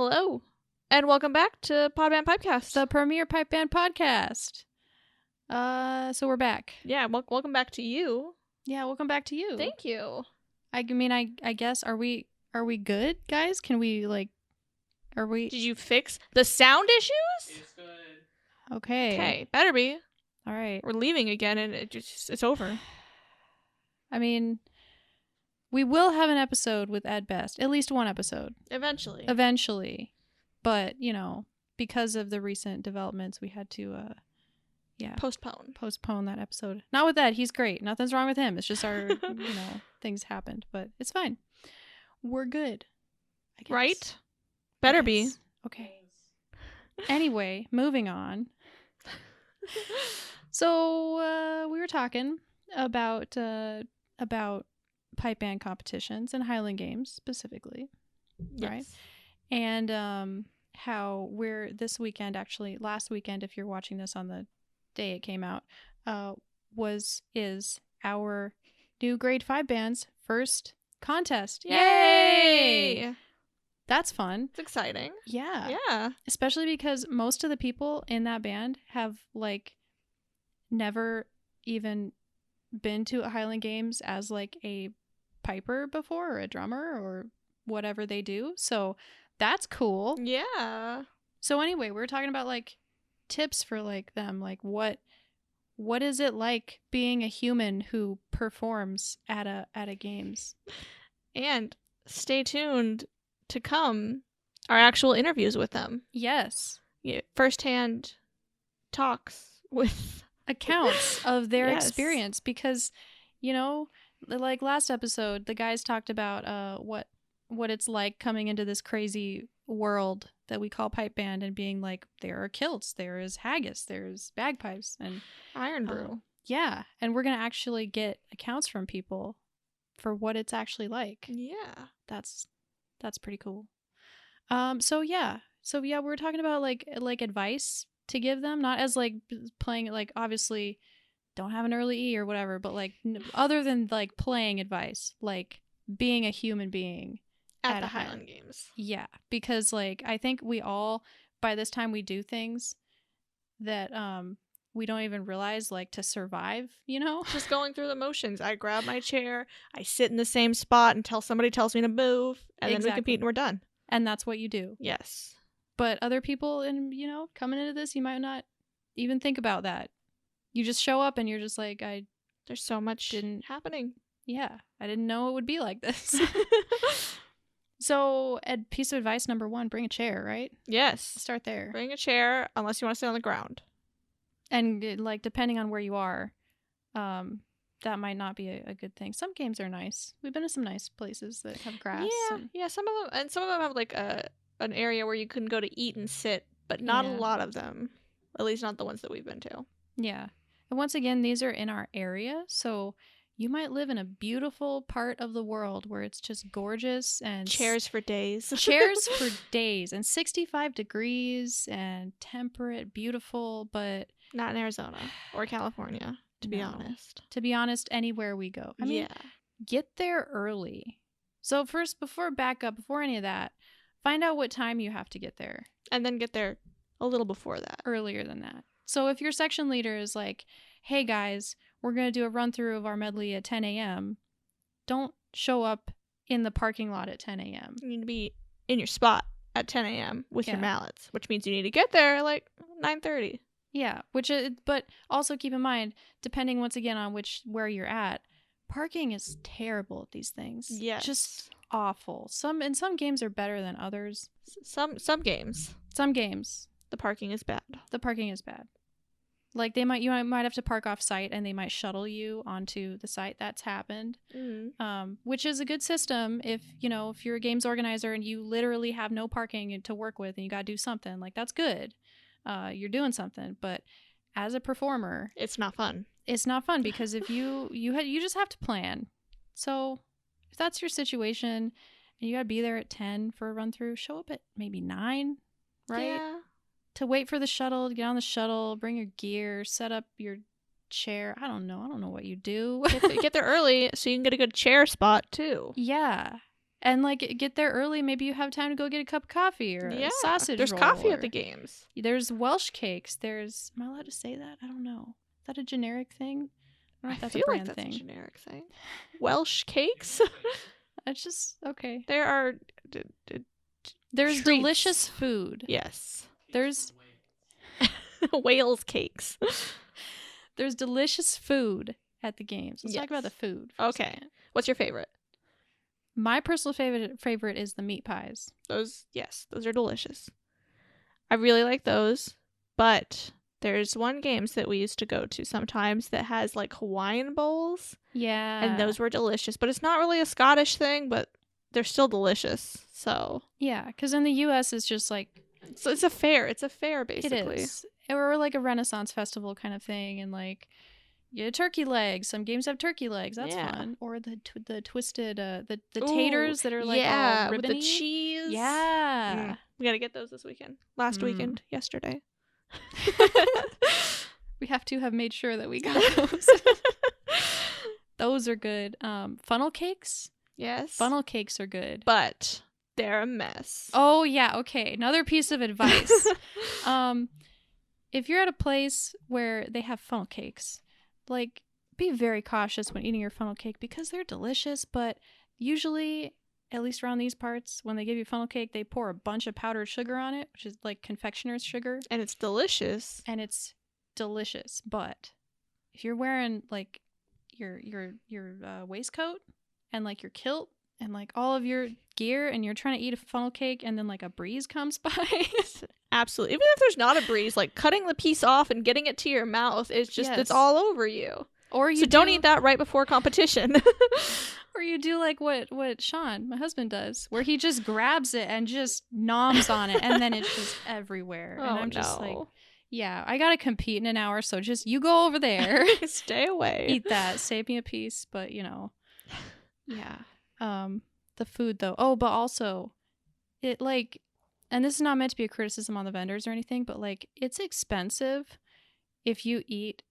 Hello, and welcome back to Podband Pipecast. The premier pipe band podcast. So we're back. Yeah, welcome back to you. Yeah, welcome back to you. Thank you. I mean, I guess are we good, guys? Can we are we? Did you fix the sound issues? It's good. Okay, better be. all right. We're leaving again, and it's over. I mean, we will have an episode with Ed Best, at least one episode Eventually. But because of the recent developments, we had to postpone that episode. Not with Ed, he's great. Nothing's wrong with him. It's just our things happened, but it's fine. We're good, I guess. Right? Better be. Okay. Anyway, moving on. So we were talking about pipe band competitions and Highland games specifically, Yes. right? And how we're this weekend, actually last weekend, if you're watching this on the day it came out, is our new grade 5 band's first contest. Yay! That's fun. It's exciting. Yeah. Yeah. Especially because most of the people in that band have never even been to a Highland Games as a piper before, or a drummer, or whatever they do. So that's cool. Yeah. So anyway, we were talking about tips for them, what is it like being a human who performs at a games? And stay tuned to come our actual interviews with them. Yes. Yeah, firsthand talks with accounts of their Yes. experience, because last episode the guys talked about what it's like coming into this crazy world that we call pipe band, and being there are kilts, there is haggis, there's bagpipes, and Iron Brew. yeah, and we're gonna actually get accounts from people for what it's actually like. Yeah. That's pretty cool. So we were talking about advice to give them, not as playing it, obviously don't have an early E or whatever, but other than playing advice, being a human being At the Highland Games. Yeah, because I think we all, by this time, we do things that we don't even realize, to survive, Just going through the motions. I grab my chair, I sit in the same spot until somebody tells me to move, and then we Exactly. compete and we're done. And that's what you do. Yes. But other people, coming into this, you might not even think about that. You just show up and you're just There's so much happening. I didn't know it would be like this. So, piece of advice number 1, bring a chair, right? Yes. Start there. Bring a chair unless you want to sit on the ground. And depending on where you are, that might not be a good thing. Some games are nice. We've been to some nice places that have grass. Yeah, some of them have an area where you can go to eat and sit, but not a Yeah. lot of them. At least not the ones that we've been to. Yeah. And once again, these are in our area, so you might live in a beautiful part of the world where it's just gorgeous and Chairs for days. chairs for days, and 65 degrees and temperate, beautiful, but Not in Arizona or California, to be No. honest. to be honest, anywhere we go. I mean, get there early. So first, before any of that, find out what time you have to get there. And then get there a little before that. Earlier than that. So if your section leader is hey guys, we're going to do a run through of our medley at 10 a.m., don't show up in the parking lot at 10 a.m. You need to be in your spot at 10 a.m. with your Yeah. mallets, which means you need to get there at 9:30. Yeah, but also keep in mind, depending once again on where you're at, parking is terrible at these things. Yes. Just awful. Some games are better than others. Some games, Some games, the parking is bad. the parking is bad. You might have to park off site, and they might shuttle you onto the site. That's happened. Which is a good system if you're a games organizer and you literally have no parking to work with and you got to do something. That's good. You're doing something. But as a performer, It's not fun. it's not fun, because if you just have to plan. So if that's your situation and you got to be there at 10 for a run through, show up at maybe 9, right? Yeah. To wait for the shuttle, to get on the shuttle, bring your gear, set up your chair. I don't know what you do. Get there early so you can get a good chair spot too. Yeah. And like get there early. Maybe you have time to go get a cup of coffee or a sausage there's roll. coffee at the games. There's Welsh cakes. There's, am I allowed to say that? I don't know. Is that a generic thing? I don't know if that's feel a brand like that's thing. a generic thing. Welsh cakes. It's just okay. There are. There's treats. delicious food. Yes. There's Wales cakes. There's delicious food at the games. Let's talk about the food. Okay. What's your favorite? My personal favorite is the meat pies. Those are delicious. I really like those, but there's one games that we used to go to sometimes that has like Hawaiian bowls. Yeah. And those were delicious, but it's not really a Scottish thing, but they're still delicious. So yeah, because in the U.S. it's just like, so it's a fair. It's a fair, basically. it is, or like a Renaissance festival kind of thing, and like. Yeah, turkey legs. Some games have turkey legs. That's fun. Or the twisted the taters that are like all ribbony. With the cheese. Yeah. We gotta get those this weekend. Last weekend. Yesterday. We have to have made sure that we got those. Those are good. Funnel cakes. Yes. Funnel cakes are good. But they're a mess. Oh yeah. Okay. Another piece of advice. If you're at a place where they have funnel cakes, like, be very cautious when eating your funnel cake because they're delicious, but usually, at least around these parts, when they give you funnel cake, they pour a bunch of powdered sugar on it, which is like confectioner's sugar. And it's delicious. But if you're wearing like your waistcoat and like your kilt and like all of your gear and you're trying to eat a funnel cake and then like a breeze comes by. Absolutely. Even if there's not a breeze, like cutting the piece off and getting it to your mouth is just, it's all over you. Or you don't eat that right before competition. Or you do like what Sean, my husband, does, where he just grabs it and just noms on it and then it's just everywhere. And I'm just like, yeah, I gotta compete in an hour, so just you go over there. Stay away. Eat that. Save me a piece, but you know. Yeah. The food though. Oh, but also it like, and this is not meant to be a criticism on the vendors or anything, but like it's expensive if you eat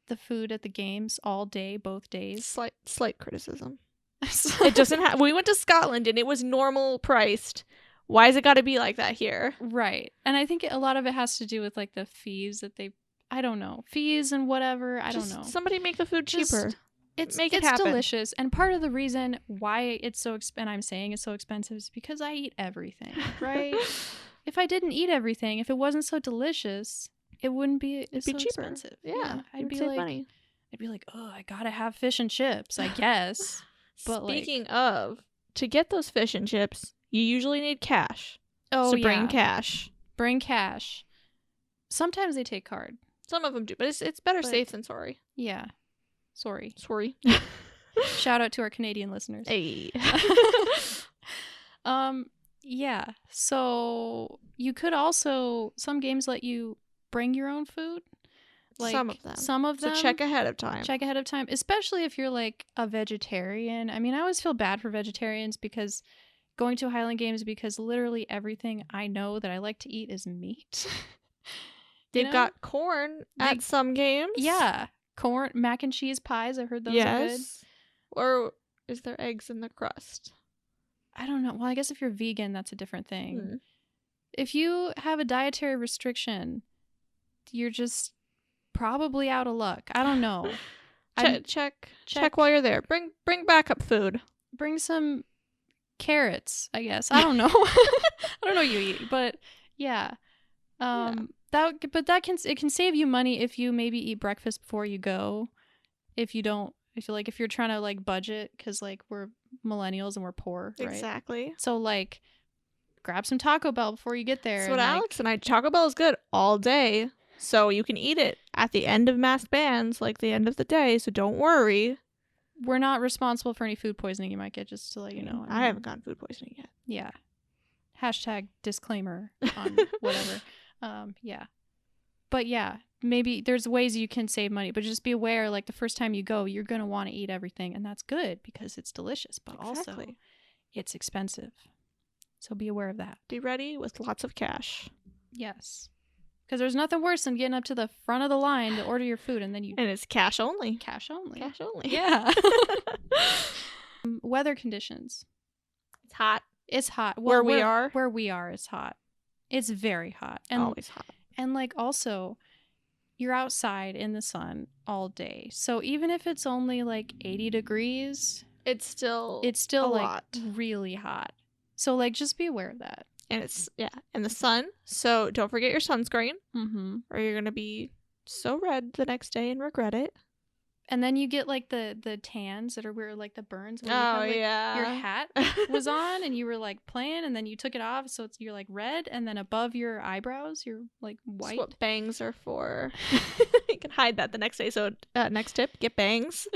the food at the games all day, both days. Slight criticism. It doesn't have. We went to Scotland and it was normal priced. Why has it got to be like that here? Right. And I think a lot of it has to do with like the fees that they, I don't know, fees and whatever. I don't know. Somebody make the food cheaper. It's happen. Delicious. And part of the reason why it's so and I'm saying it's so expensive is because I eat everything, right? If I didn't eat everything, if it wasn't so delicious, it wouldn't be It'd so be cheaper. Expensive. Yeah. I'd be save like money. I'd be like, "Oh, I got to have fish and chips, I guess." But speaking of, to get those fish and chips, you usually need cash. Oh, so bring cash. Bring cash. Sometimes they take card. Some of them do, but it's better safe than sorry. Yeah. Sorry. Shout out to our Canadian listeners. Hey. Yeah. So you could also, some games let you bring your own food. Like some of them. So check ahead of time. Especially if you're like a vegetarian. I mean, I always feel bad for vegetarians because going to Highland Games, because literally everything I know that I like to eat is meat. They've got corn at some games. Yeah. Corn, mac and cheese pies. I've heard those are good. Or is there eggs in the crust? I don't know. Well, I guess if you're vegan, that's a different thing. Hmm. If you have a dietary restriction, you're just probably out of luck. I don't know. Check while you're there. Bring backup food. Bring some carrots, I guess. I don't know. I don't know what you eat, but yeah. That can save you money if you maybe eat breakfast before you go. If you're trying to like budget, because like we're millennials and we're poor, right? Exactly. So like grab some Taco Bell before you get there. That's what Alex and I, Taco Bell is good all day. So you can eat it at the end of masked bands, like the end of the day. So don't worry. We're not responsible for any food poisoning you might get, just to let you know. I haven't gotten food poisoning yet. Yeah. Hashtag disclaimer on whatever. Yeah. But yeah, maybe there's ways you can save money, but just be aware, like the first time you go, you're going to want to eat everything. And that's good because it's delicious, but also it's expensive. So be aware of that. Be ready with lots of cash. Yes. Because there's nothing worse than getting up to the front of the line to order your food and it's cash only. Cash only. Cash only. Yeah. Weather conditions. hot. It's hot. Where we are? Where we are is hot. It's very hot. And always hot. And like also, you're outside in the sun all day. So even if it's only like 80 degrees, it's still like lot. Really hot. So like just be aware of that. And it's in the sun. So don't forget your sunscreen, or you're gonna be so red the next day and regret it. And then you get like the tans that are where like the burns. Where your hat was on and you were like playing, and then you took it off, so you're like red, and then above your eyebrows you're like white. That's what bangs are for. You can hide that the next day. So next tip: get bangs.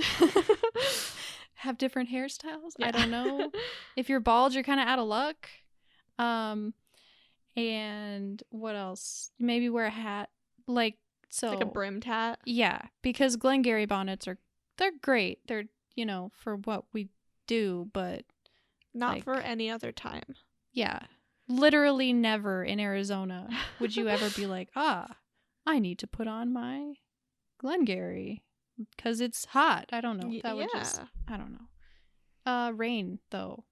Have different hairstyles. Yeah. I don't know. If you're bald, you're kind of out of luck. And what else? Maybe wear a hat like. So, like a brimmed hat? Yeah, because Glengarry bonnets they're great. They're, for what we do, but not for any other time. Yeah. Literally never in Arizona would you ever be like, I need to put on my Glengarry because it's hot. I don't know. That would just, I don't know. Rain, though.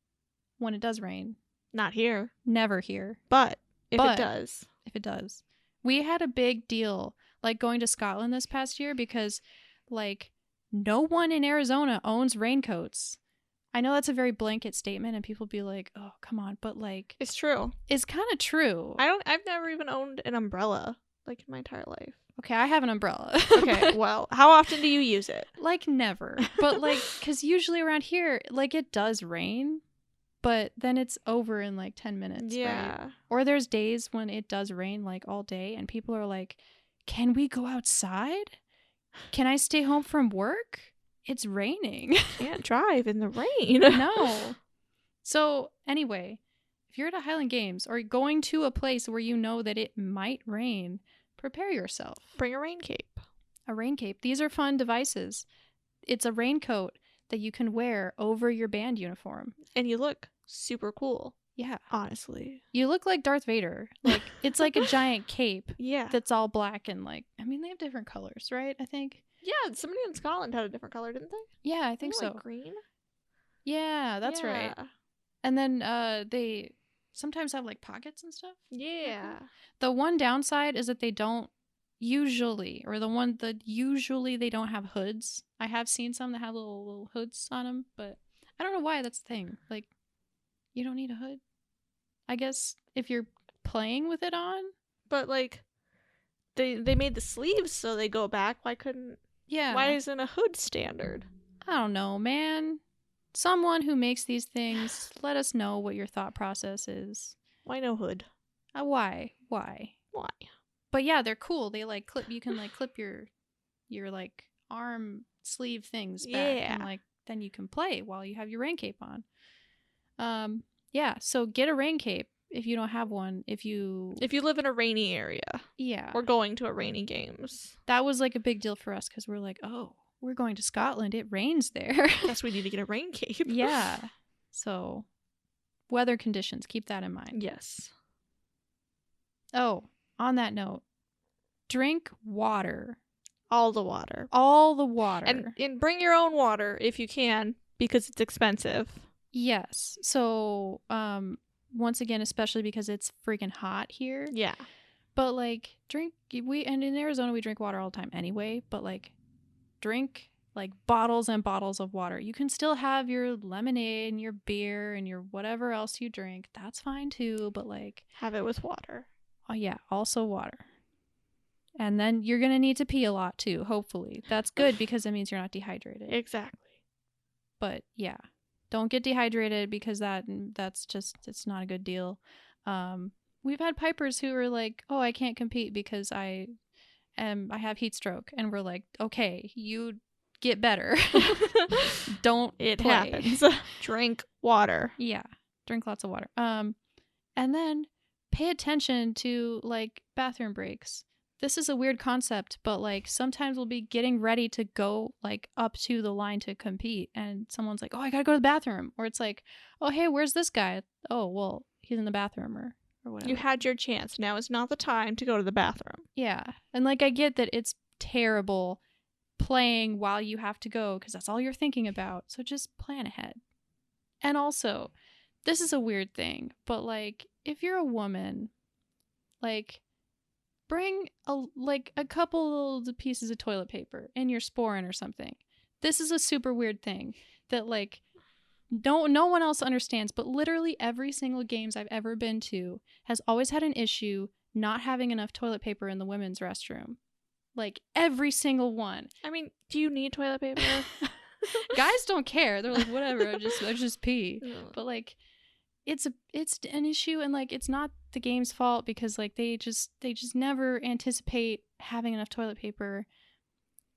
When it does rain. Not here. Never here. But if it does. If it does. We had a big deal like going to Scotland this past year because like no one in Arizona owns raincoats. I know that's a very blanket statement and people be like, oh, come on. But like, it's true. It's kind of true. I've never even owned an umbrella like in my entire life. Okay, I have an umbrella. Okay, well, how often do you use it? Like never. But like, because usually around here, like it does rain, but then it's over in like 10 minutes. Yeah. Right? Or there's days when it does rain like all day and people are like, can we go outside? Can I stay home from work? It's raining. Can't drive in the rain. No. So anyway, if you're at a Highland Games or going to a place where you know that it might rain, prepare yourself. Bring a rain cape. A rain cape. These are fun devices. It's a raincoat that you can wear over your band uniform. And you look super cool. Yeah. Honestly. You look like Darth Vader. Like, it's like a giant cape. Yeah. That's all black and like, I mean, they have different colors, right? I think. Yeah, somebody in Scotland had a different color, didn't they? Yeah, I think so. Like green? Yeah, that's right. And then they sometimes have like pockets and stuff. Yeah. The one downside is that they don't usually, or the one that usually they don't have hoods. I have seen some that have little hoods on them, but I don't know why that's the thing. Like, you don't need a hood. I guess if you're playing with it on. But like, they made the sleeves so they go back. Why couldn't? Yeah. Why isn't a hood standard? I don't know, man. Someone who makes these things, let us know what your thought process is. Why no hood? Why? But yeah, they're cool. They like clip. You can like clip your like arm sleeve things back, and like then you can play while you have your rain cape on. Yeah. So get a rain cape if you don't have one. If you live in a rainy area. Yeah. We're going to a rainy games. That was like a big deal for us because we're like, oh, we're going to Scotland. It rains there. Guess we need to get a rain cape. Yeah. So, weather conditions. Keep that in mind. Yes. Oh, on that note, drink water. All the water. All the water. And bring your own water if you can, because it's expensive. Yes. So, once again, especially because it's freaking hot here. Yeah. But like, and in Arizona we drink water all the time anyway, but like, drink like bottles and bottles of water. You can still have your lemonade and your beer and your whatever else you drink. That's fine too, but like, have it with water. Oh yeah, also water. And then you're going to need to pee a lot too, hopefully. That's good because it means you're not dehydrated. Exactly. But yeah, don't get dehydrated because that's just, it's not a good deal. We've had pipers who are like, oh, I can't compete because I have heat stroke. And we're like, okay, you get better. Don't It play. happens. Drink water. Yeah. Drink lots of water. And then pay attention to like bathroom breaks. This is a weird concept, but like sometimes we'll be getting ready to go like up to the line to compete and someone's like, oh, I gotta go to the bathroom. Or it's like, oh, hey, where's this guy? Oh, well, he's in the bathroom or whatever. You had your chance. Now is not the time to go to the bathroom. Yeah. And like, I get that it's terrible playing while you have to go because that's all you're thinking about. So just plan ahead. And also, this is a weird thing, but like if you're a woman, like bring a couple of pieces of toilet paper in your sporran or something. This is a super weird thing that like no one else understands, but literally every single games I've ever been to has always had an issue not having enough toilet paper in the women's restroom. Like every single one. I mean, do you need toilet paper? Guys don't care. They're like, whatever, I just pee. No. But like it's an issue, and like it's not the game's fault because like they just never anticipate having enough toilet paper,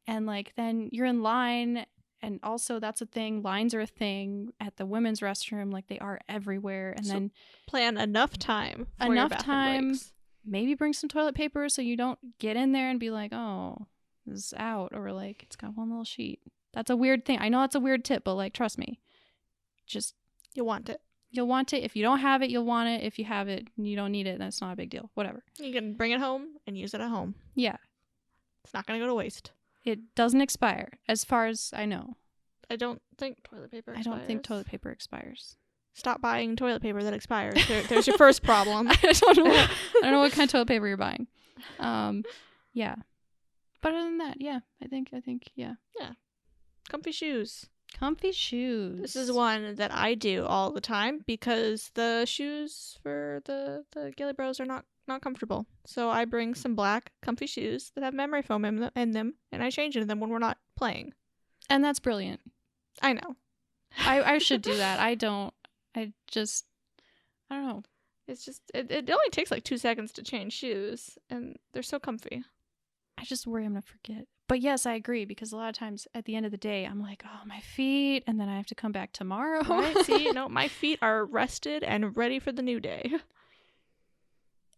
and like then you're in line, and also that's a thing, lines are a thing at the women's restroom, like they are everywhere, and so then plan enough time for your bathroom breaks. Maybe bring some toilet paper so you don't get in there and be like, oh, this is out, or like it's got one little sheet. That's a weird thing. I know it's a weird tip, but like trust me, just you'll want it. You'll want it. If you don't have it, you'll want it. If you have it and you don't need it, then it's not a big deal. Whatever. You can bring it home and use it at home. Yeah. It's not going to go to waste. It doesn't expire, as far as I know. I don't think toilet paper expires. I don't think toilet paper expires. Stop buying toilet paper that expires. There's your first problem. I don't know what kind of toilet paper you're buying. Yeah. But other than that, yeah. I think, yeah. Yeah. Comfy shoes. Comfy shoes. This is one that I do all the time because the shoes for the Ghillie Bros are not comfortable. So I bring some black comfy shoes that have memory foam in them, and I change into them when we're not playing. And that's brilliant. I know. I should do that. I don't know. It's just, it only takes like 2 seconds to change shoes, and they're so comfy. I just worry I'm going to forget. But yes, I agree, because a lot of times at the end of the day, I'm like, oh, my feet, and then I have to come back tomorrow. Right? See, no, my feet are rested and ready for the new day.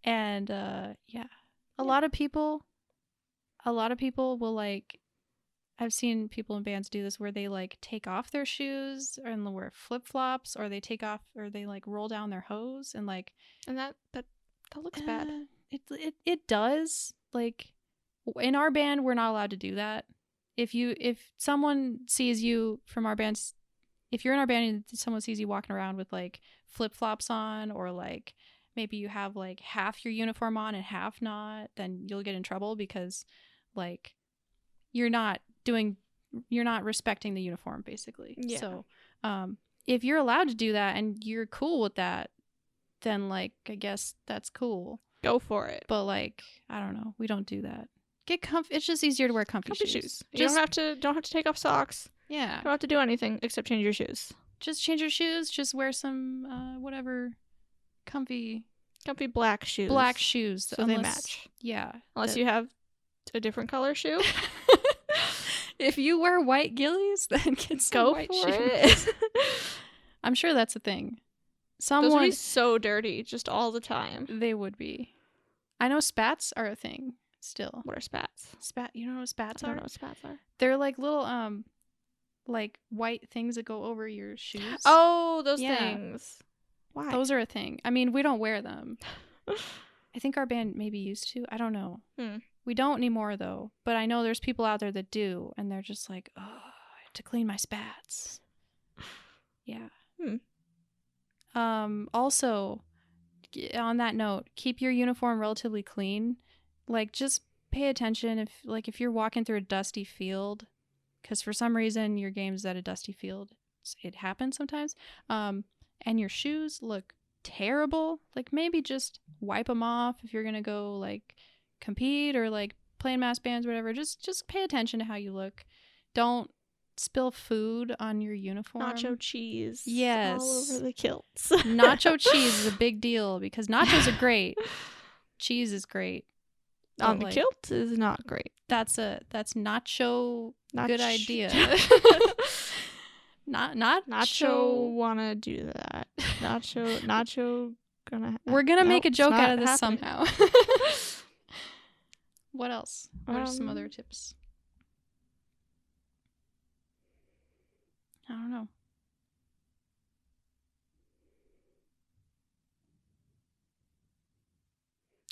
And yeah, a lot of people will like, I've seen people in bands do this where they like take off their shoes and wear flip-flops, or they take off, or they like roll down their hose, and like, and that looks bad. It does. Like in our band, we're not allowed to do that. If someone sees you from our band, if you're in our band and someone sees you walking around with like flip-flops on, or like maybe you have like half your uniform on and half not, then you'll get in trouble, because like you're not respecting the uniform, basically. Yeah. So if you're allowed to do that and you're cool with that, then like I guess that's cool. Go for it. But like, I don't know, we don't do that. Get comfy. It's just easier to wear comfy shoes. You don't have to take off socks. Yeah. You don't have to do anything except change your shoes. Just change your shoes. Just wear some whatever comfy black shoes. Black shoes. So they match. Yeah. Unless you have a different color shoe. If you wear white ghillies, then get some white shoes. I'm sure that's a thing. Those would be so dirty just all the time. They would be. I know spats are a thing still. What are spats? You know what spats are? I don't know what spats are. They're like little like white things that go over your shoes. Oh, those things. Why? Those are a thing. I mean, we don't wear them. I think our band maybe used to. I don't know. We don't anymore, though. But I know there's people out there that do, and they're just like, oh, I have to clean my spats. Yeah. Also, on that note, keep your uniform relatively clean. Like, just pay attention if you're walking through a dusty field, because for some reason your game's at a dusty field. It happens sometimes. And your shoes look terrible. Like, maybe just wipe them off if you're gonna go like compete or like play in mass bands or whatever. Just pay attention to how you look. Don't spill food on your uniform. Nacho cheese. Yes. All over the kilts. Nacho cheese is a big deal, because nachos are great. Cheese is great. On the kilt is not great. That's nacho good idea. Nacho wanna do that. Nacho gonna. We're gonna make a joke out of this somehow. What else? What are some other tips? I don't know.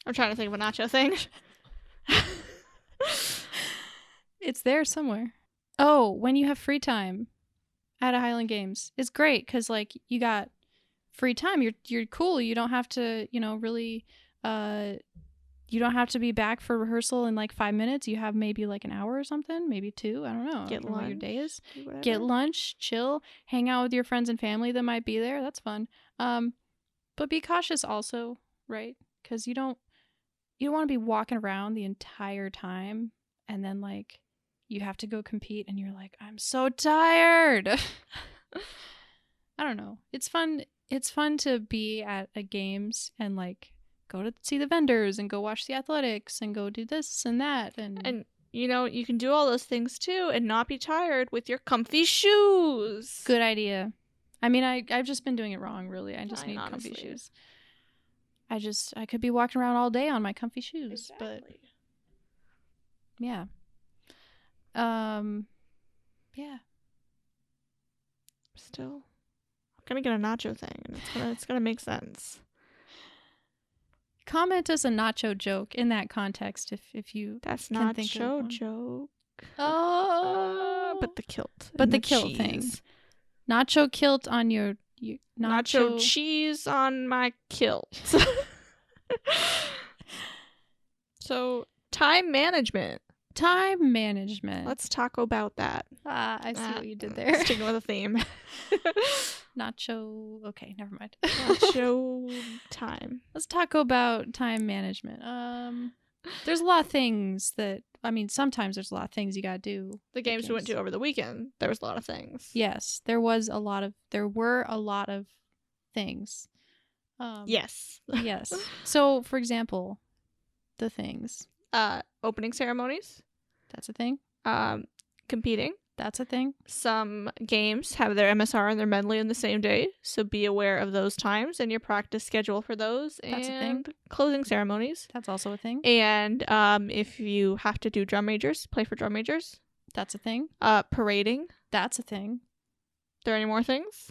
I'm trying to think of a nacho thing. It's there somewhere. Oh, when you have free time at a Highland Games, it's great because like you got free time. You're cool. You don't have to, really you don't have to be back for rehearsal in like 5 minutes. You have maybe like an hour or something, maybe 2. I don't know. Get I don't know what your day is. whatever. Get lunch, chill, hang out with your friends and family that might be there. That's fun. But be cautious also, right? Because you don't want to be walking around the entire time and then like you have to go compete and you're like, I'm so tired. I don't know. It's fun. It's fun to be at a games and like go to see the vendors and go watch the athletics and go do this and that. And you can do all those things too and not be tired with your comfy shoes. Good idea. I mean, I've just been doing it wrong, really. I just need honestly. comfy shoes. I could be walking around all day on my comfy shoes, Exactly. but yeah. Yeah. Still, I'm gonna get a nacho thing, and it's gonna make sense. Comment us a nacho joke in that context if you. That's can not think of nacho one. joke. Oh, But the kilt. But and the kilt thing. Nacho kilt on your nacho cheese on my kilt. So time management. Time management. Let's talk about that. I see what you did there. Sticking with a theme. Nacho. Okay, never mind. Nacho time. Let's talk about time management. There's a lot of things sometimes there's a lot of things you gotta do. The games we went to over the weekend, there was a lot of things. Yes, there were a lot of things. Yes. Yes. So, for example, the things. Opening ceremonies. That's a thing. Competing. That's a thing. Some games have their MSR and their medley in the same day, so be aware of those times and your practice schedule for those. That's and a thing. Closing ceremonies. That's also a thing. And if you have to do drum majors, play for drum majors. That's a thing. Parading. That's a thing. There any more things?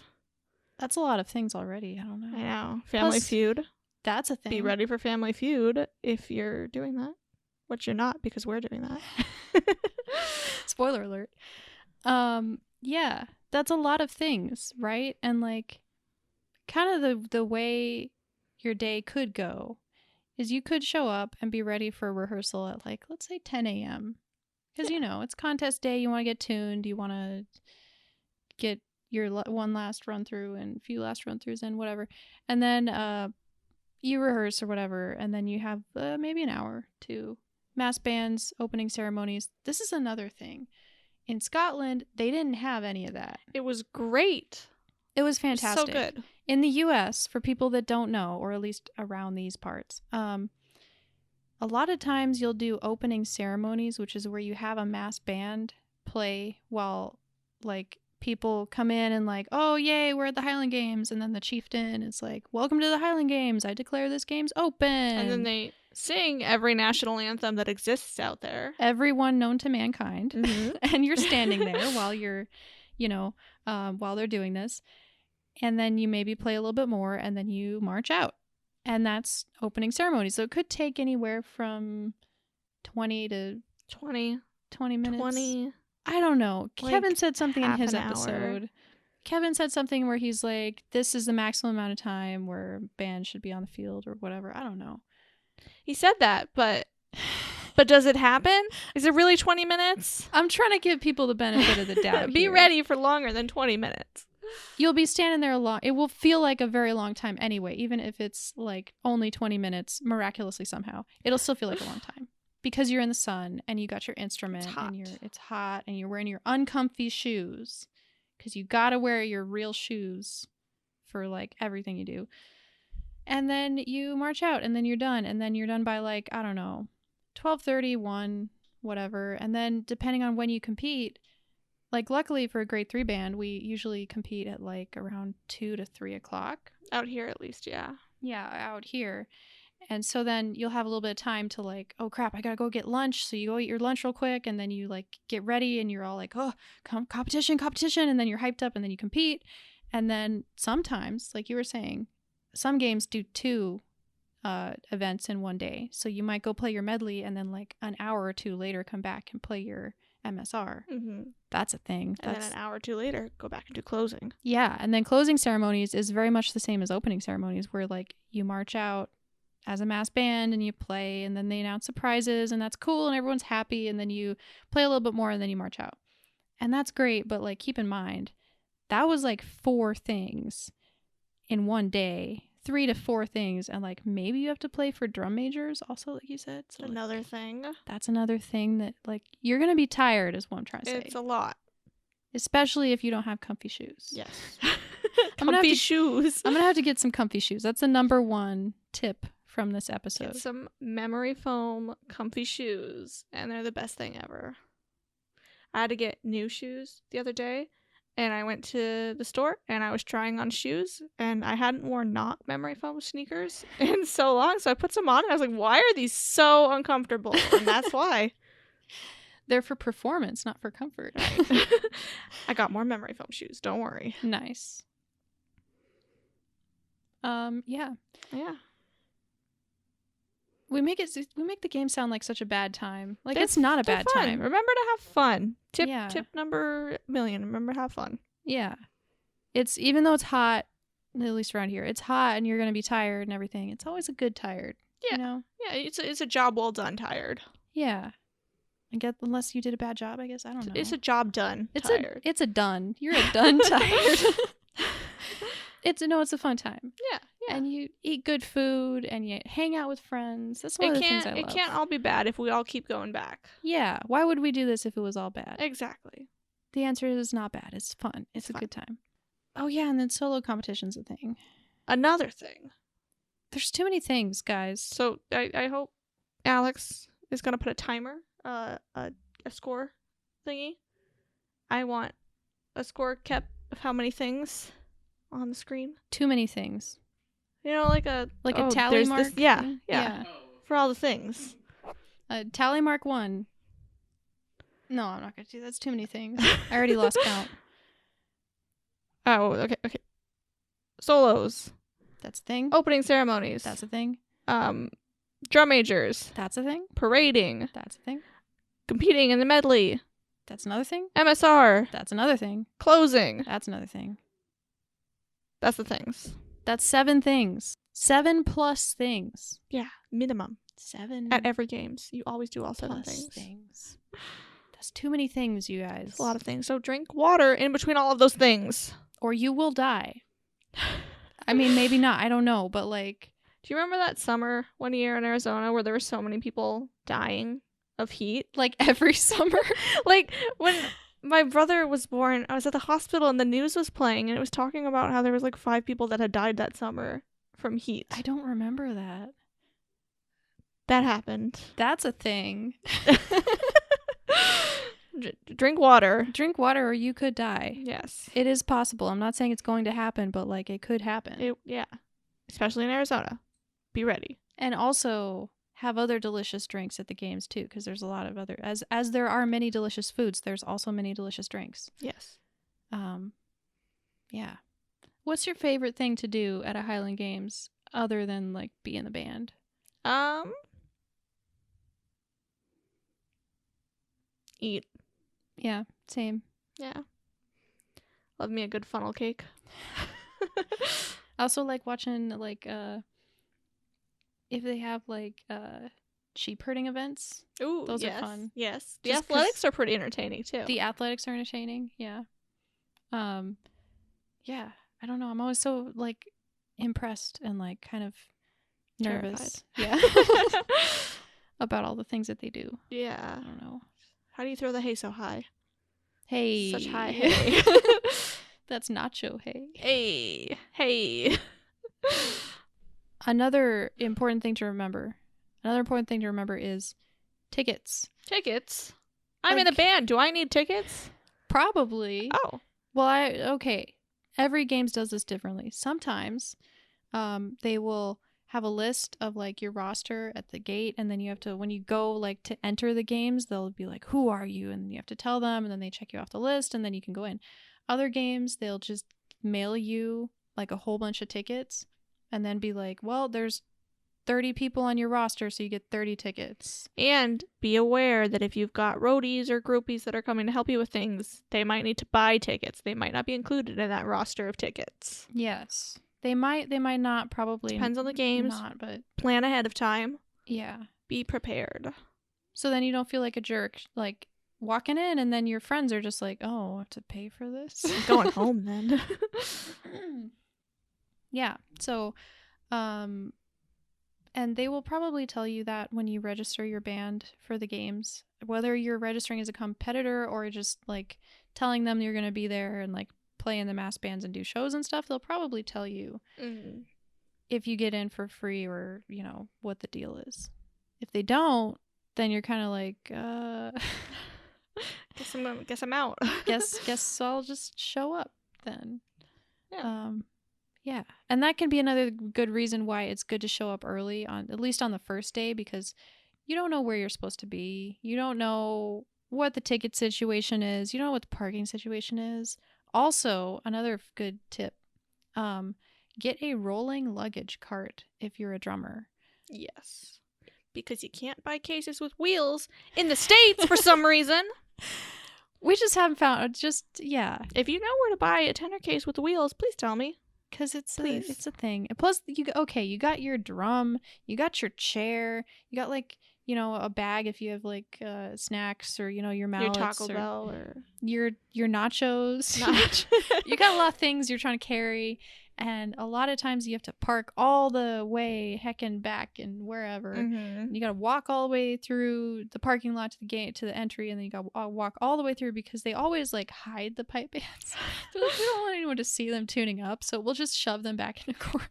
That's a lot of things already. I don't know. I know. Family Feud. That's a thing. Be ready for Family Feud if you're doing that. Which you're not, because we're doing that. Spoiler alert. Yeah, that's a lot of things, right? And like kind of the way your day could go is you could show up and be ready for rehearsal at like, let's say 10 a.m. Because, it's contest day. You want to get tuned. You want to get your one last run through and a few last run throughs and whatever. And then you rehearse or whatever. And then you have maybe an hour to mass bands, opening ceremonies. This is another thing. In Scotland, they didn't have any of that. It was great. It was fantastic. So good. In the U.S., for people that don't know, or at least around these parts, a lot of times you'll do opening ceremonies, which is where you have a mass band play while, like, people come in and like, oh, yay, we're at the Highland Games. And then the chieftain is like, welcome to the Highland Games. I declare this game's open. And then they sing every national anthem that exists out there. Everyone known to mankind. Mm-hmm. And you're standing there while you're, while they're doing this. And then you maybe play a little bit more and then you march out. And that's opening ceremony. So it could take anywhere from 20 minutes. 20. I don't know. Like Kevin said something in his half an episode. hour. Kevin said something where he's like, this is the maximum amount of time where a band should be on the field or whatever. I don't know. He said that, but does it happen? Is it really 20 minutes? I'm trying to give people the benefit of the doubt. Be here. ready for longer than 20 minutes. You'll be standing there a long. It will feel like a very long time anyway, even if it's like only 20 minutes, miraculously somehow. It'll still feel like a long time because you're in the sun and you got your instrument it's hot and you're wearing your uncomfy shoes because you got to wear your real shoes for like everything you do. And then you march out and then you're done. And then you're done by like, I don't know, 12:30, 1, whatever. And then depending on when you compete, like luckily for a grade 3 band, we usually compete at like around 2 to 3 o'clock. Out here at least, yeah. Yeah, out here. And so then you'll have a little bit of time to like, oh crap, I gotta go get lunch. So you go eat your lunch real quick and then you like get ready and you're all like, oh, competition. And then you're hyped up and then you compete. And then sometimes, like you were saying, some games do 2 events in one day. So you might go play your medley and then like an hour or 2 later come back and play your MSR. Mm-hmm. That's a thing. And then an hour or two later, go back and do closing. Yeah, and then closing ceremonies is very much the same as opening ceremonies, where like you march out as a mass band and you play, and then they announce the prizes, and that's cool, and everyone's happy, and then you play a little bit more, and then you march out, and that's great. But like, keep in mind, that was like 4 things in one day, 3 to 4 things, and like maybe you have to play for drum majors also, like you said. So Another like, thing. that's another thing that like you're gonna be tired, is what I'm trying to say. It's a lot. Especially if you don't have comfy shoes. Yes. Comfy shoes. I'm gonna have to get some comfy shoes. That's the number 1 tip from this episode. Get some memory foam comfy shoes, and they're the best thing ever. I had to get new shoes the other day, and I went to the store, and I was trying on shoes, and I hadn't worn not memory foam sneakers in so long, so I put some on, and I was like, why are these so uncomfortable? And that's why. They're for performance, not for comfort. Right. I got more memory foam shoes, don't worry. Nice. Yeah. Yeah. We make the game sound like such a bad time. Like, it's not a bad fun. time. Remember to have fun. Tip number 1,000,000. Remember to have fun. Yeah. It's, even though it's hot, at least around here, it's hot and you're going to be tired and everything. It's always a good tired. Yeah. You know? Yeah, it's a job well done tired. Yeah. I guess, unless you did a bad job, I guess. I don't know. It's a job done tired. It's a done. You're a done tired. It's a fun time. Yeah. And you eat good food and you hang out with friends. That's one of the things I love. It can't all be bad if we all keep going back. Yeah. Why would we do this if it was all bad? Exactly. The answer is not bad. It's fun. It's a fun. good time. Oh, yeah. And then solo competition's a thing. Another thing. There's too many things, guys. So I hope Alex is going to put a timer, a score thingy. I want a score kept of how many things on the screen. Too many things. You know, like a tally mark. Yeah. For all the things. Tally mark 1. No, I'm not gonna do that. That's too many things. I already lost count. Oh, okay. Solos. That's a thing. Opening ceremonies. That's a thing. Drum majors. That's a thing. Parading. That's a thing. Competing in the medley. That's another thing. MSR. That's another thing. Closing. That's another thing. That's the things. That's 7 things. 7 plus things. Yeah, minimum. 7 at every games. You always do all 7 things. That's too many things, you guys. That's a lot of things. So drink water in between all of those things. Or you will die. I mean, maybe not. I don't know. But like, do you remember that summer one year in Arizona where there were so many people dying of heat? Like every summer? Like when my brother was born, I was at the hospital and the news was playing and it was talking about how there was like 5 people that had died that summer from heat. I don't remember that. That happened. That's a thing. Drink water. Drink water or you could die. Yes. It is possible. I'm not saying it's going to happen, but like it could happen. Yeah. Especially in Arizona. Be ready. And also have other delicious drinks at the games too, because there's a lot of other, as there are many delicious foods, there's also many delicious drinks. Yes. Yeah. What's your favorite thing to do at a Highland Games other than like be in the band? Eat. Yeah, same. Yeah. Love me a good funnel cake. I also like watching like if they have like sheep herding events. Ooh, those are fun. Yes. The Just athletics are pretty entertaining too. The athletics are entertaining, yeah. Yeah, I don't know. I'm always so like impressed and like kind of nervous. Terrified. Yeah. About all the things that they do. Yeah. I don't know. How do you throw the hay so high? Hey. Such high hay. That's nacho hay. Hey. Hey. Another important thing to remember is tickets. Tickets? I'm in a band. Do I need tickets? Probably. Oh. Well, okay. Every games does this differently. Sometimes they will have a list of like your roster at the gate, and then you have to, when you go like to enter the games, they'll be like, who are you? And you have to tell them, and then they check you off the list, and then you can go in. Other games, they'll just mail you like a whole bunch of tickets and then be like, well, there's 30 people on your roster, so you get 30 tickets. And be aware that if you've got roadies or groupies that are coming to help you with things, they might need to buy tickets. They might not be included in that roster of tickets. Yes. They might not, probably. Depends on the games. Not, but plan ahead of time. Yeah. Be prepared. So then you don't feel like a jerk, like walking in and then your friends are just like, oh, I have to pay for this? I'm going home then. Yeah. So, and they will probably tell you that when you register your band for the games, whether you're registering as a competitor or just like telling them you're going to be there and like play in the mass bands and do shows and stuff, they'll probably tell you if you get in for free or, you know, what the deal is. If they don't, then you're kind of like, guess I'm out. guess I'll just show up then. Yeah. Yeah. And that can be another good reason why it's good to show up early, at least on the first day, because you don't know where you're supposed to be. You don't know what the ticket situation is. You don't know what the parking situation is. Also, another good tip, get a rolling luggage cart if you're a drummer. Yes. Because you can't buy cases with wheels in the States for some reason. We just haven't found, yeah. If you know where to buy a tenor case with wheels, please tell me. Because it's a thing. And plus, you got your drum, you got your chair, you got like, you know, a bag if you have like snacks or, you know, your mallets. Your Taco Bell or your nachos. You got a lot of things you're trying to carry. And a lot of times you have to park all the way heckin' back and wherever. Mm-hmm. You got to walk all the way through the parking lot to the gate, to the entry, and then you got to walk all the way through because they always like hide the pipe bands. They're like, we don't want anyone to see them tuning up, so we'll just shove them back in a corner.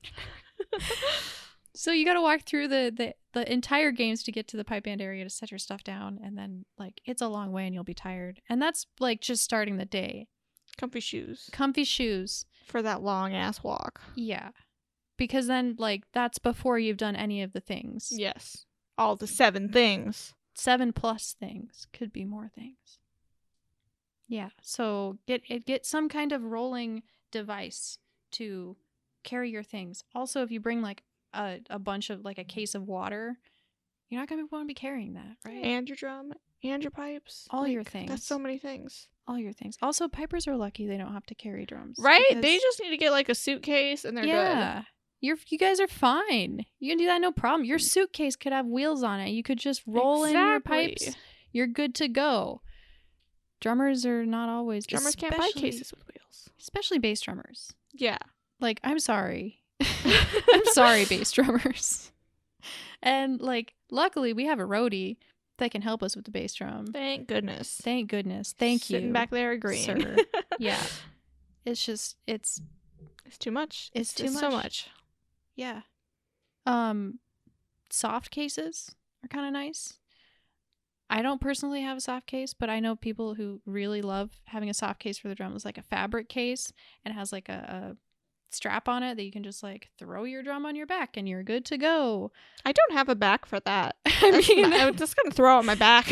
So you got to walk through the entire games to get to the pipe band area to set your stuff down, and then like it's a long way and you'll be tired. And that's like just starting the day. Comfy shoes. For that long ass walk. Yeah. Because then, like, that's before you've done any of the things. Yes. All the 7 things. 7+ things. Could be more things. Yeah. So get some kind of rolling device to carry your things. Also, if you bring like a bunch of like a case of water, you're not going to want to be carrying that, right? And your drum and your pipes. All your things. That's so many things. All your things. Also, pipers are lucky they don't have to carry drums. Right? They just need to get like a suitcase and they're good. Yeah. You guys are fine. You can do that no problem. Your suitcase could have wheels on it. You could just roll in your pipes. You're good to go. Drummers are not always. Drummers can't buy cases with wheels. Especially bass drummers. Yeah. Like, I'm sorry. I'm sorry, bass drummers. And like, luckily we have a roadie that can help us with the bass drum. Thank goodness. Thank you. Sitting back there agreeing. Sir. Yeah. It's just, it's too much. It's too much. So much. Yeah. Soft cases are kind of nice. I don't personally have a soft case, but I know people who really love having a soft case for the drum. It's like a fabric case and it has like a strap on it that you can just like throw your drum on your back and you're good to go. I don't have a back for that. I'm just gonna throw it on my back.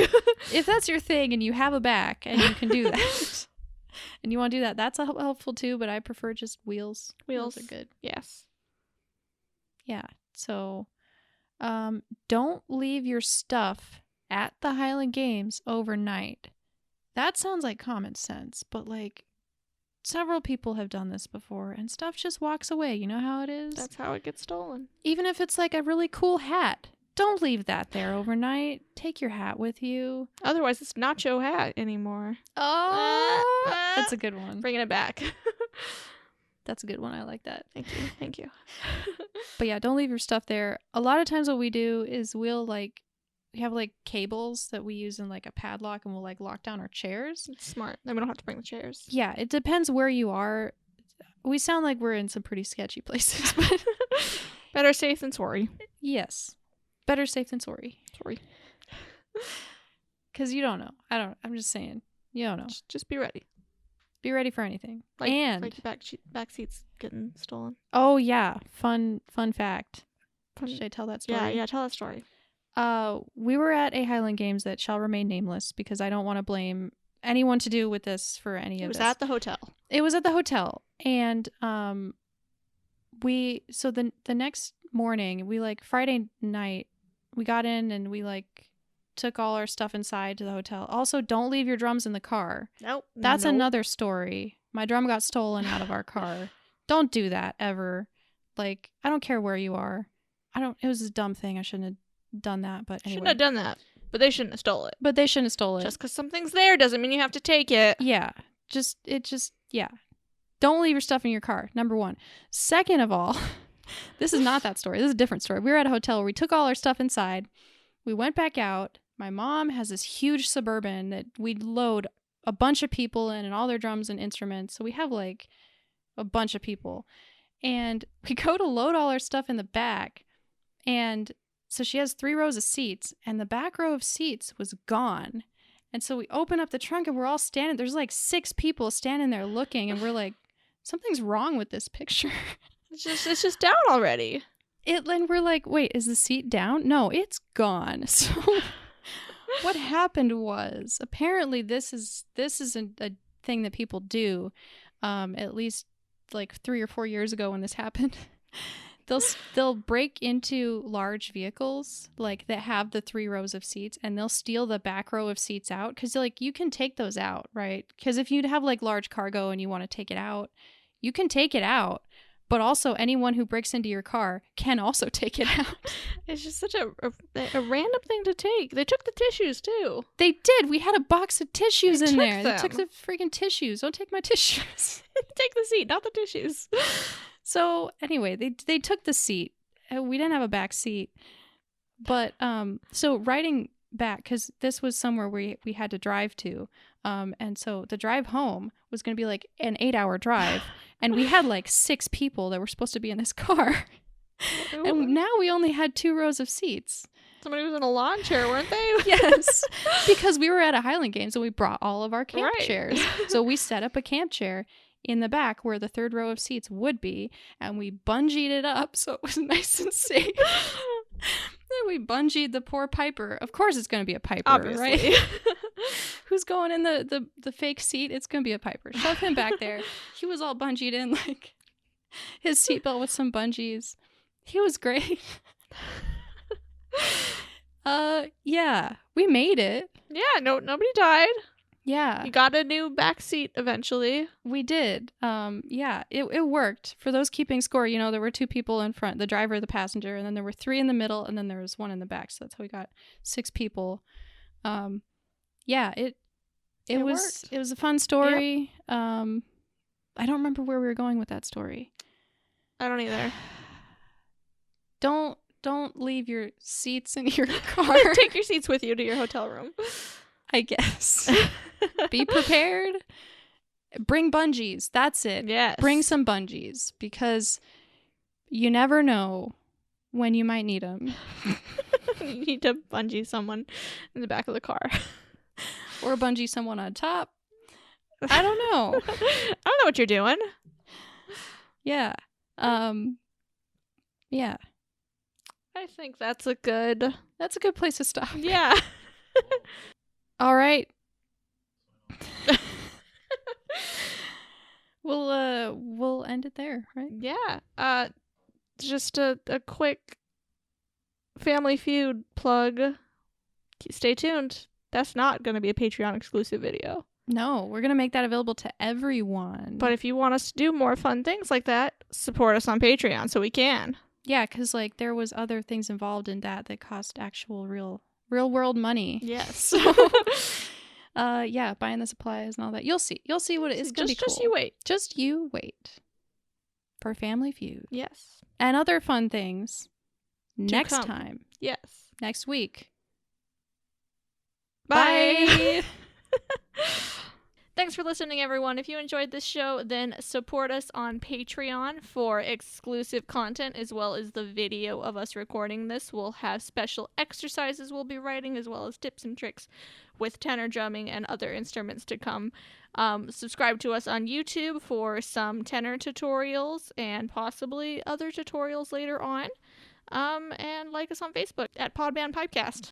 If that's your thing and you have a back and you can do that and you want to do that, that's helpful too, but I prefer just wheels. Wheels are good. Yes. Yeah. So don't leave your stuff at the Highland Games overnight. That sounds like common sense, but like several people have done this before and stuff just walks away. You know how it is? That's how it gets stolen. Even if it's like a really cool hat, don't leave that there overnight. Take your hat with you. Otherwise, it's nacho hat anymore. Oh, that's a good one. Bringing it back. That's a good one. I like that. Thank you. But yeah, don't leave your stuff there. A lot of times what we do is we have like cables that we use in like a padlock and we'll like lock down our chairs. It's smart. Then we don't have to bring the chairs. Yeah, it depends where you are. We sound like we're in some pretty sketchy places, but better safe than sorry. Yes. Better safe than sorry. Sorry. Because you don't know. I'm just saying. You don't know. Just be ready. Be ready for anything. Like back seats getting stolen. Oh yeah. Fun fact. Should I tell that story? Yeah, tell that story. We were at a Highland Games that shall remain nameless because I don't want to blame anyone to do with this for any of this. It was at the hotel. It was at the hotel. And so the next morning, we like Friday night, we got in and we like took all our stuff inside to the hotel. Also, don't leave your drums in the car. Nope. That's another story. My drum got stolen out of our car. Don't do that ever. Like, I don't care where you are. It was a dumb thing. I shouldn't have done that, but anyway. Shouldn't have done that. But they shouldn't have stole it. But they shouldn't have stole it. Just because something's there doesn't mean you have to take it. Yeah. Yeah. Don't leave your stuff in your car, number one. Second of all, this is not that story. This is a different story. We were at a hotel where we took all our stuff inside. We went back out. My mom has this huge Suburban that we'd load a bunch of people in and all their drums and instruments. So we have like a bunch of people. And we go to load all our stuff in the back. And so she has 3 rows of seats and the back row of seats was gone. And so we open up the trunk and we're all standing. There's like 6 people standing there looking and we're like, something's wrong with this picture. It's just down already. And we're like, wait, is the seat down? No, it's gone. So what happened was apparently this is a thing that people do. At least like 3 or 4 years ago when this happened. They'll break into large vehicles like that have the 3 rows of seats and they'll steal the back row of seats out because like you can take those out, right? Because if you'd have like large cargo and you want to take it out, you can take it out. But also anyone who breaks into your car can also take it out. It's just such a random thing to take. They took the tissues too. They did. We had a box of tissues in there. Them. They took the freaking tissues. Don't take my tissues. Take the seat, not the tissues. So anyway, they took the seat. We didn't have a back seat. But so riding back, because this was somewhere we had to drive to. And so the drive home was going to be like an 8-hour drive. And we had like 6 people that were supposed to be in this car. Ooh. And now we only had 2 rows of seats. Somebody was in a lawn chair, weren't they? Yes. Because we were at a Highland game, so we brought all of our camp Right. chairs. So we set up a camp chair in the back where the 3rd row of seats would be. And we bungeed it up so it was nice and safe. Then we bungeed the poor Piper. Of course it's going to be a Piper, Obviously. right? Who's going in the fake seat? It's going to be a Piper. Shove him back there. He was all bungeed in, like his seatbelt with some bungees. He was great. Yeah, we made it. Yeah, nobody died. Yeah, You got a new back seat eventually. we did. Yeah, it worked. For those keeping score, you know, there were 2 people in front, the driver, the passenger, and then there were 3 in the middle, and then there was 1 in the back. So that's how we got 6 people. Yeah, it was worked. It was a fun story. Yep. I don't remember where we were going with that story. I don't either. Don't leave your seats in your car. Take your seats with you to your hotel room. I guess. Be prepared. Bring bungees. That's it. Yes. Bring some bungees because you never know when you might need them. You need to bungee someone in the back of the car. Or bungee someone on top. I don't know. I don't know what you're doing. Yeah. Yeah. I think that's a good place to stop. Yeah. All right. We'll end it there, right? Yeah. Just a quick Family Feud plug. Stay tuned. That's not going to be a Patreon exclusive video. No, we're going to make that available to everyone. But if you want us to do more fun things like that, support us on Patreon so we can. Yeah, because like there was other things involved in that cost actual real world money. Yes. So, yeah, buying the supplies and all that. You'll see what it's going to be cool. Just you wait. Just you wait. For Family Feud. Yes. And other fun things next come. time. Yes. Next week. Bye. Thanks for listening, everyone. If you enjoyed this show, then support us on Patreon for exclusive content as well as the video of us recording this. We'll have special exercises we'll be writing as well as tips and tricks with tenor drumming and other instruments to come. Subscribe to us on YouTube for some tenor tutorials and possibly other tutorials later on. And like us on Facebook at Podband Pipecast.